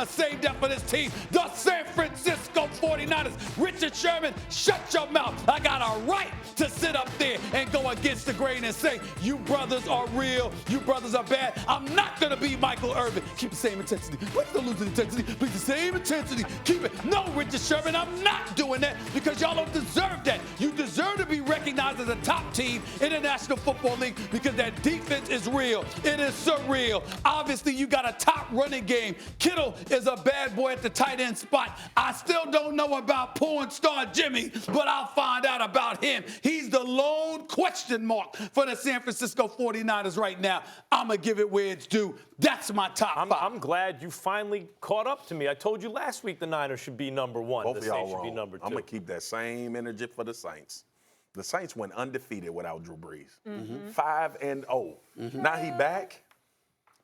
to save that for this team, the San Francisco 49ers. Richard Sherman, shut your mouth. I got a right to sit up there and go against the grain and say, you brothers are real, you brothers are bad. I'm not going to be Michael Irvin. Keep the same intensity. Please don't lose the intensity. Please the same intensity. Keep it. No, Richard Sherman, I'm not doing that because y'all don't deserve that. You deserve to be recognized as a top team in the National Football League because that defense is real. It is surreal. Obviously, you got a top running game. Kittle is a bad boy at the tight end spot. I still don't know about porn star Jimmy, but I'll find out about him. He's the lone question mark for the San Francisco 49ers right now. I'm going to give it where it's due. That's my top five. I'm glad you finally caught up to me. I told you last week the Niners should be number one. Both the of y'all Saints should be wrong. number two. I'm going to keep that same energy for the Saints. The Saints went undefeated without Drew Brees. 5-0. Now he back,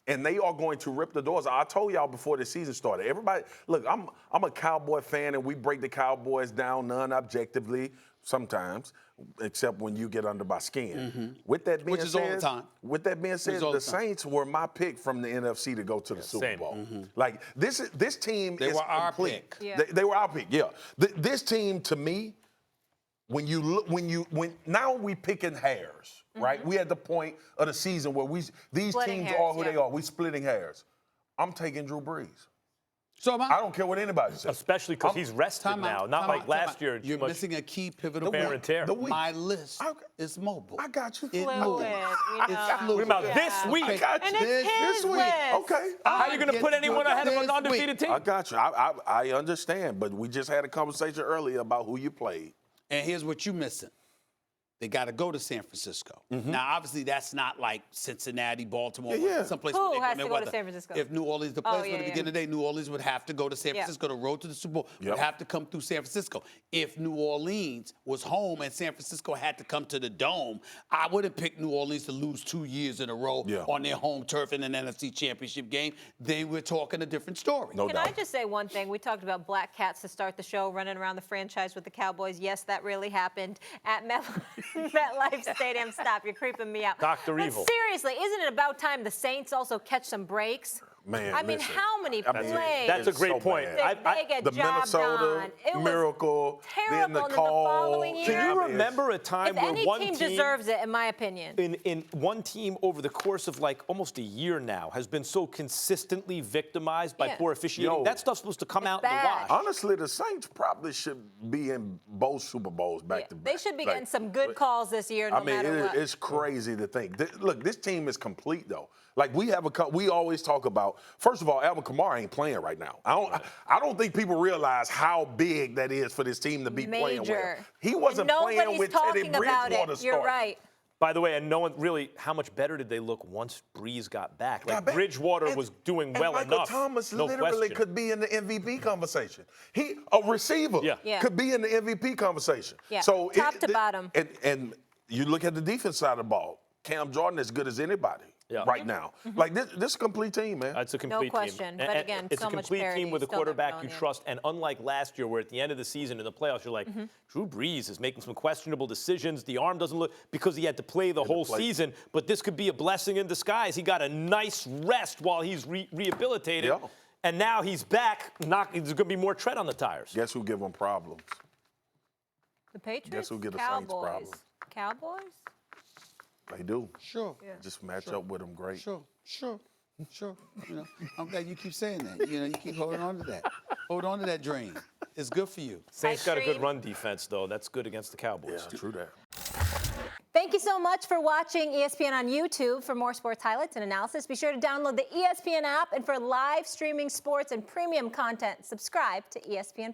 and they are going to rip the doors. I told y'all before the season started. Everybody, look, I'm a Cowboy fan, and we break the Cowboys down non-objectively sometimes, except when you get under my skin. With that being Which is said, all the time. With that being said, the Saints were my pick from the NFC to go to the Super Bowl. Like this team They is were our complete. pick. Yeah. They were our pick. Yeah. This team to me. When now we picking hairs, right? We at the point of the season where these Splitting teams hairs, are who they are. We splitting hairs. I'm taking Drew Brees. So I don't care what anybody says. Especially because he's rested Time now, out, not time like out, last time year. out. You're missing a key pivotal wear point. and tear. My list is mobile. I got you. It Fluid, moves. we It's know. fluid. What about this week? I got And you. it's his this week. list. Okay. How are you going to put anyone ahead of an undefeated team? I got you. I understand, but we just had a conversation earlier about who you played. And here's what you're missing. They got to go to San Francisco. Now, obviously, that's not like Cincinnati, Baltimore, someplace Who where they has come to in go to weather. San Francisco? If New Orleans, the place yeah, for the beginning of the day, New Orleans would have to go to San Francisco. The road to the Super Bowl would have to come through San Francisco. If New Orleans was home and San Francisco had to come to the Dome, I wouldn't pick New Orleans to lose 2 years in a row on their home turf in an NFC Championship game. Then we're talking a different story. No Can doubt. I just say one thing? We talked about black cats to start the show, running around the franchise with the Cowboys. Yes, that really happened at MetLife Stadium. Stop, you're creeping me out. Dr. But Evil. seriously, isn't it about time the Saints also catch some breaks? Man, I mean, listen. how many plays? That's a It's great so point. bad. They get The job Minnesota done. It was Miracle, terrible. then the And then the call. following year- Can you remember a time If where any one team deserves it, in my opinion. in one team over the course of like almost a year now has been so consistently victimized by poor officiating? Yo. That stuff's supposed to come out in the bad. wash. Honestly, the Saints probably should be in both Super Bowls back to back. They should be getting some good calls this year, no matter what. It's crazy to think. Look, this team is complete though. Like we always talk about. First of all, Alvin Kamara ain't playing right now. I don't think people realize how big that is for this team to be playing well. He wasn't playing with Teddy Bridgewater starting. You're right. By the way, and no one really, how much better did they look once Breeze got back? Like Bridgewater was doing well Michael enough. Thomas no literally question. could be in the MVP conversation. A receiver could be in the MVP conversation. Yeah. So Top to bottom. And you look at the defense side of the ball. Cam Jordan as good as anybody right now. Like this is a complete team, man. It's a complete team. question, but again, it's so a much complete parity, team with a still never quarterback going you in. trust. And unlike last year, where at the end of the season in the playoffs, you're like, Drew Brees is making some questionable decisions. The arm doesn't look because he had to play the whole season. But this could be a blessing in disguise. He got a nice rest while he's rehabilitated, and now he's back. There's going to be more tread on the tires. Guess who give them problems? The Patriots? Guess who give the Saints problems? Cowboys? They do. Sure. Just match up with them great. Sure. You know, I'm glad you keep saying that. You know, you keep holding on to that. Hold on to that dream. It's good for you. Saints got a good run defense, though. That's good against the Cowboys. Yeah, true that. Thank you so much for watching ESPN on YouTube. For more sports highlights and analysis, be sure to download the ESPN app. And for live streaming sports and premium content, subscribe to ESPN+.